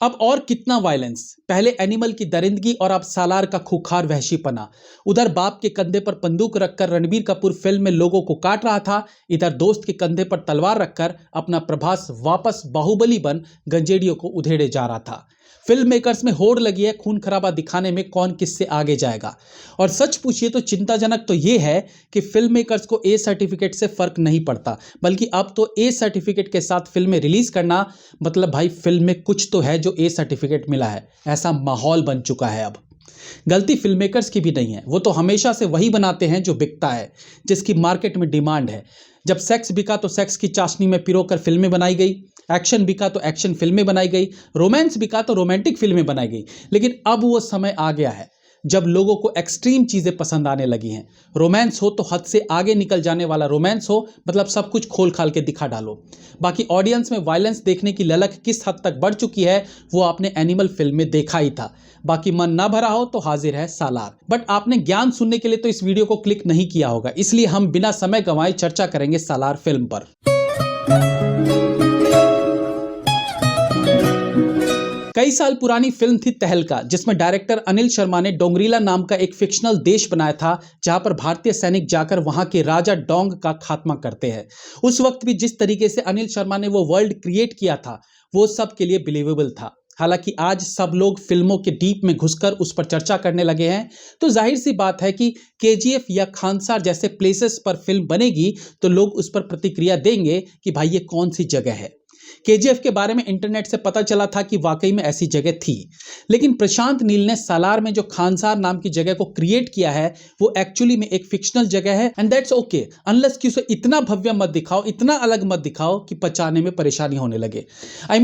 अब और कितना वायलेंस, पहले एनिमल की दरिंदगी और अब सालार का खूंखार वहशीपना। उधर बाप के कंधे पर बंदूक रखकर रणबीर कपूर फिल्म में लोगों को काट रहा था, इधर दोस्त के कंधे पर तलवार रखकर अपना प्रभास वापस बाहुबली बन गंजेड़ियों को उधेड़े जा रहा था। फिल्म मेकर्स में होड़ लगी है खून खराबा दिखाने में कौन किससे आगे जाएगा। और सच पूछिए तो चिंताजनक तो यह है कि फिल्म मेकर्स को ए सर्टिफिकेट से फर्क नहीं पड़ता, बल्कि अब तो ए सर्टिफिकेट के साथ फिल्में रिलीज करना मतलब भाई फिल्म में कुछ तो है जो ए सर्टिफिकेट मिला है, ऐसा माहौल बन चुका है। अब गलती फिल्म मेकर्स की भी नहीं है, वो तो हमेशा से वही बनाते हैं जो बिकता है, जिसकी मार्केट में डिमांड है। जब सेक्स बिका तो सेक्स की चाशनी में पिरोकर फिल्में बनाई गई, एक्शन बिका तो एक्शन फिल्में बनाई गई, रोमांस बिका तो रोमांटिक फिल्में बनाई गई। लेकिन अब वो समय आ गया है जब लोगों को एक्सट्रीम चीजें पसंद आने लगी हैं। रोमांस हो तो हद से आगे निकल जाने वाला रोमांस हो, मतलब सब कुछ खोल खाल के दिखा डालो। बाकी ऑडियंस में वायलेंस देखने की ललक किस हद तक बढ़ चुकी है वो आपने एनिमल फिल्म में देखा ही था। बाकी मन ना भरा हो तो हाजिर है सालार। बट आपने ज्ञान सुनने के लिए तो इस वीडियो को क्लिक नहीं किया होगा, इसलिए हम बिना समय गंवाए चर्चा करेंगे सालार फिल्म पर। कई साल पुरानी फिल्म थी तहलका, जिसमें डायरेक्टर अनिल शर्मा ने डोंगरीला नाम का एक फिक्शनल देश बनाया था, जहां पर भारतीय सैनिक जाकर वहां के राजा डोंग का खात्मा करते हैं। उस वक्त भी जिस तरीके से अनिल शर्मा ने वो वर्ल्ड क्रिएट किया था वो सबके लिए बिलीवेबल था। हालांकि आज सब लोग फिल्मों के डीप में घुसकर उस पर चर्चा करने लगे हैं, तो जाहिर सी बात है कि केजीएफ या खानसार जैसे प्लेसेस पर फिल्म बनेगी तो लोग उस पर प्रतिक्रिया देंगे कि भाई ये कौन सी जगह है। केजीएफ के बारे में इंटरनेट से पता चला था कि वाकई में ऐसी जगह थी, लेकिन प्रशांत नील ने सालार में जो खानसार नाम की जगह को क्रिएट किया है वो एक्चुअली में एक फिक्शनल जगह है। एंड दैट्स ओके, अनलेस कि उसे इतना भव्य मत दिखाओ, इतना अलग मत दिखाओ कि पचाने में परेशानी होने लगे।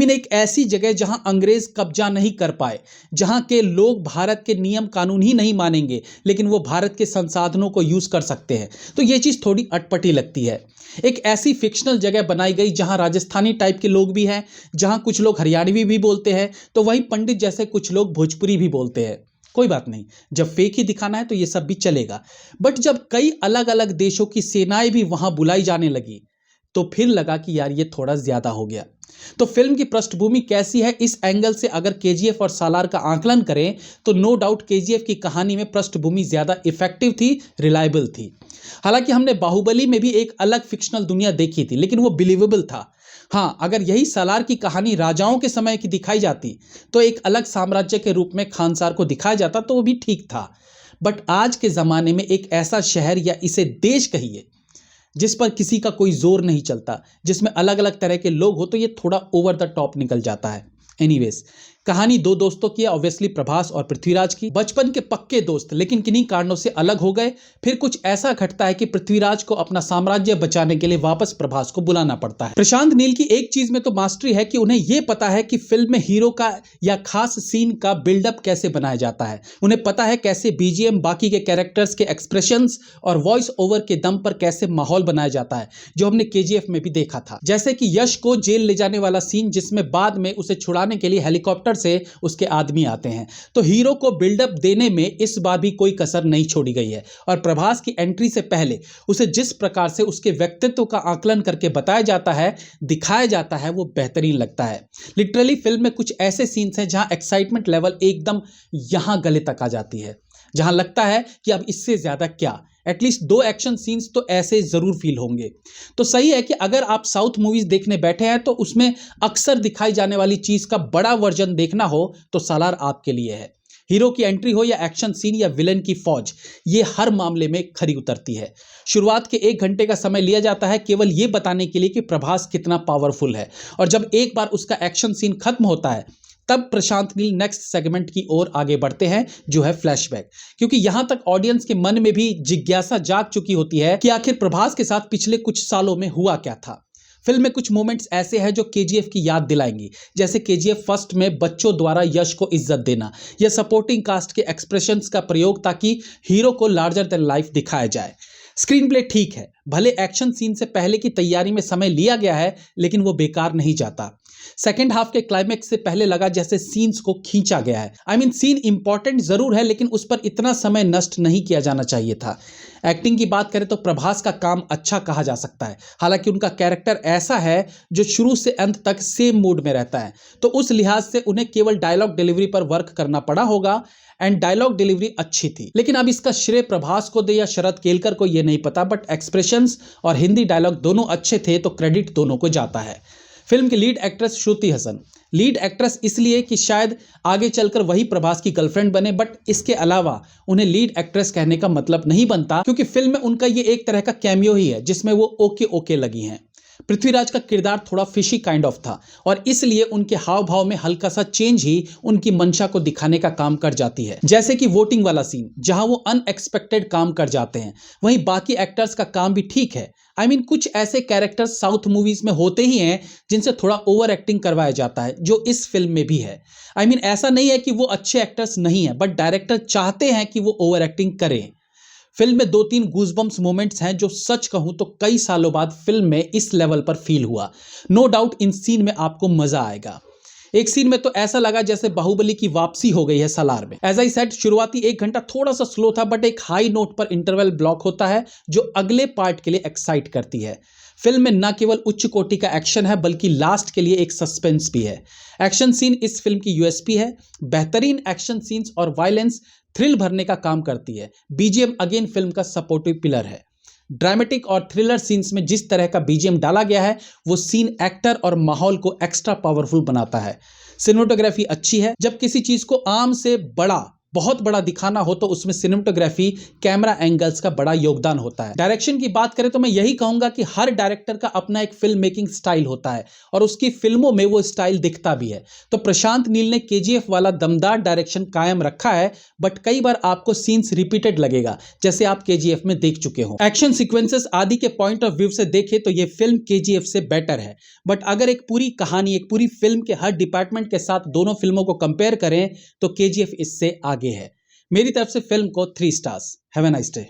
एक ऐसी जगह जहां अंग्रेज कब्जा नहीं कर पाए, जहां के लोग भारत के नियम कानून ही नहीं मानेंगे लेकिन वो भारत के संसाधनों को यूज कर सकते हैं, तो ये चीज थोड़ी अटपटी लगती है। एक ऐसी फिक्शनल जगह बनाई गई जहां राजस्थानी टाइप के लोग भी हैं, जहां कुछ लोग हरियाणवी भी बोलते हैं, तो वहीं पंडित जैसे कुछ लोग भोजपुरी भी बोलते हैं। कोई बात नहीं, जब फेक ही दिखाना है तो ये सब भी चलेगा। बट जब कई अलग अलग देशों की सेनाएं भी वहां बुलाई जाने लगी तो फिर लगा कि यार ये थोड़ा ज्यादा हो गया। तो फिल्म की पृष्ठभूमि कैसी है, इस एंगल से अगर केजीएफ और सालार का आकलन करें तो नो डाउट केजीएफ की कहानी में पृष्ठभूमि ज्यादा इफेक्टिव थी, रिलायबल थी। हालांकि हमने बाहुबली में भी एक अलग फिक्शनल दुनिया देखी थी, लेकिन वो बिलीवेबल था। हाँ, अगर यही सालार की कहानी राजाओं के समय की दिखाई जाती तो एक अलग साम्राज्य के रूप में खानसार को दिखाया जाता तो वो भी ठीक था। बट आज के जमाने में एक ऐसा शहर या इसे देश कहिए जिस पर किसी का कोई जोर नहीं चलता, जिसमें अलग अलग तरह के लोग हो, तो ये थोड़ा ओवर द टॉप निकल जाता है। एनीवेज, कहानी दो दोस्तों की है, ऑब्वियसली प्रभास और पृथ्वीराज की। बचपन के पक्के दोस्त लेकिन किन्हीं कारणों से अलग हो गए। फिर कुछ ऐसा घटता है कि पृथ्वीराज को अपना साम्राज्य बचाने के लिए वापस प्रभास को बुलाना पड़ता है। प्रशांत नील की एक चीज में तो मास्टरी है कि उन्हें यह पता है कि फिल्म में हीरो का या खास सीन का बिल्डअप कैसे बनाया जाता है। उन्हें पता है कैसे बीजीएम, बाकी के कैरेक्टर्स के एक्सप्रेशंस और वॉइस ओवर के दम पर कैसे माहौल बनाया जाता है, जो हमने केजीएफ में भी देखा था। जैसे कि यश को जेल ले जाने वाला सीन, जिसमें बाद में उसे छुड़ाने के लिए हेलीकॉप्टर से उसके आदमी आते हैं, तो हीरो को बिल्डअप देने में इस बार भी कोई कसर नहीं छोड़ी गई है। और प्रभास की एंट्री से पहले उसे जिस प्रकार से उसके व्यक्तित्व का आकलन करके बताया जाता है, दिखाया जाता है, वो बेहतरीन लगता है। लिटरली फिल्म में कुछ ऐसे सीन्स हैं जहां एक्साइटमेंट लेवल एकदम यहां गले तक आ जाती है, जहां लगता है कि अब इससे ज्यादा क्या। एटलीस्ट 2 एक्शन सीन्स तो ऐसे जरूर फील होंगे। तो सही है कि अगर आप साउथ मूवीज देखने बैठे हैं तो उसमें अक्सर दिखाई जाने वाली चीज का बड़ा वर्जन देखना हो तो सालार आपके लिए है। हीरो की एंट्री हो या एक्शन सीन या विलन की फौज, ये हर मामले में खरी उतरती है। शुरुआत के 1 घंटे का समय लिया जाता है केवल ये बताने के लिए कि प्रभास कितना पावरफुल है, और जब एक बार उसका एक्शन सीन खत्म होता है तब प्रशांत नील नेक्स्ट सेगमेंट की ओर आगे बढ़ते हैं, जो है फ्लैशबैक। क्योंकि यहां तक ऑडियंस के मन में भी जिज्ञासा जाग चुकी होती है कि आखिर प्रभास के साथ पिछले कुछ सालों में हुआ क्या था। फिल्म में कुछ मोमेंट्स ऐसे हैं जो केजीएफ की याद दिलाएंगी, जैसे केजीएफ फर्स्ट में बच्चों द्वारा यश को इज्जत देना या सपोर्टिंग कास्ट के एक्सप्रेशंस का प्रयोग ताकि हीरो को लार्जर देन लाइफ दिखाया जाए। स्क्रीन प्ले ठीक है, भले एक्शन सीन से पहले की तैयारी में समय लिया गया है लेकिन वो बेकार नहीं जाता। सेकेंड हाफ के क्लाइमेक्स से पहले लगा जैसे सीन्स को खींचा गया है। सीन इंपॉर्टेंट जरूर है, लेकिन उस पर इतना समय नष्ट नहीं किया जाना चाहिए था। एक्टिंग की बात करें तो प्रभास का काम अच्छा कहा जा सकता है। हालांकि उनका कैरेक्टर ऐसा है जो शुरू से अंत तक सेम मूड में रहता है, तो उस लिहाज से उन्हें केवल डायलॉग डिलीवरी पर वर्क करना पड़ा होगा। एंड डायलॉग डिलीवरी अच्छी थी, लेकिन अब इसका श्रेय प्रभास को दे या शरद केलकर को यह नहीं पता, बट एक्सप्रेशंस और हिंदी डायलॉग दोनों अच्छे थे, तो क्रेडिट दोनों को जाता है। फिल्म की lead actress Shruti Haasan, lead actress इसलिए कि शायद आगे चलकर वही प्रभास की गर्लफ्रेंड बने, बट इसके अलावा उन्हें लीड एक्ट्रेस कहने का मतलब नहीं बनता, क्योंकि फिल्म में उनका ये एक तरह का कैमियो ही है जिसमें वो ओके ओके लगी हैं। पृथ्वीराज का किरदार थोड़ा फिशी काइंड ऑफ था, और इसलिए उनके हाव भाव में हल्का सा चेंज ही उनकी मंशा को दिखाने का काम कर जाती है। जैसे कि वोटिंग वाला सीन जहां वो अनएक्सपेक्टेड काम कर जाते हैं। वहीं बाकी एक्टर्स का काम भी ठीक है। कुछ ऐसे कैरेक्टर्स साउथ मूवीज में होते ही हैं जिनसे थोड़ा ओवर एक्टिंग करवाया जाता है, जो इस फिल्म में भी है। ऐसा नहीं है कि वो अच्छे एक्टर्स नहीं है, बट डायरेक्टर चाहते हैं कि वो ओवर एक्टिंग करें। फिल्म में 2-3 गूजबम्प्स मोमेंट्स हैं जो सच कहूं तो कई सालों बाद फिल्म में इस लेवल पर फील हुआ। नो डाउट इन सीन में आपको मजा आएगा। एक सीन में तो ऐसा लगा जैसे बाहुबली की वापसी हो गई है सालार में। एज आई सेड, शुरुआती 1 घंटा थोड़ा सा स्लो था, बट एक हाई नोट पर इंटरवल ब्लॉक होता है जो अगले पार्ट के लिए एक्साइट करती है। फिल्म में न केवल उच्च कोटि का एक्शन है, बल्कि लास्ट के लिए एक सस्पेंस भी है। एक्शन सीन इस फिल्म की यूएसपी है। बेहतरीन एक्शन सीन्स और वायलेंस थ्रिल भरने का काम करती है। बीजीएम अगेन फिल्म का सपोर्टिव पिलर है। ड्रामेटिक और थ्रिलर सीन्स में जिस तरह का बीजीएम डाला गया है, वो सीन एक्टर और माहौल को एक्स्ट्रा पावरफुल बनाता है। सिनेमेटोग्राफी अच्छी है। जब किसी चीज को आम से बहुत बड़ा दिखाना हो तो उसमें सिनेमेटोग्राफी, कैमरा एंगल्स का बड़ा योगदान होता है। डायरेक्शन की बात करें तो मैं यही कहूंगा कि हर डायरेक्टर का अपना एक फिल्म मेकिंग स्टाइल होता है, और उसकी फिल्मों में वो स्टाइल दिखता भी है। तो प्रशांत नील ने केजीएफ वाला दमदार डायरेक्शन कायम रखा है, बट कई बार आपको सीन्स रिपीटेड लगेगा, जैसे आप केजीएफ में देख चुके हो। एक्शन सीक्वेंसेस आदि के पॉइंट ऑफ व्यू से देखें तो ये फिल्म केजीएफ से बेटर है, बट अगर एक पूरी कहानी, एक पूरी फिल्म के हर डिपार्टमेंट के साथ दोनों फिल्मों को कंपेयर करें तो केजीएफ इससे आगे है। मेरी तरफ से फिल्म को 3 stars. Have a nice day.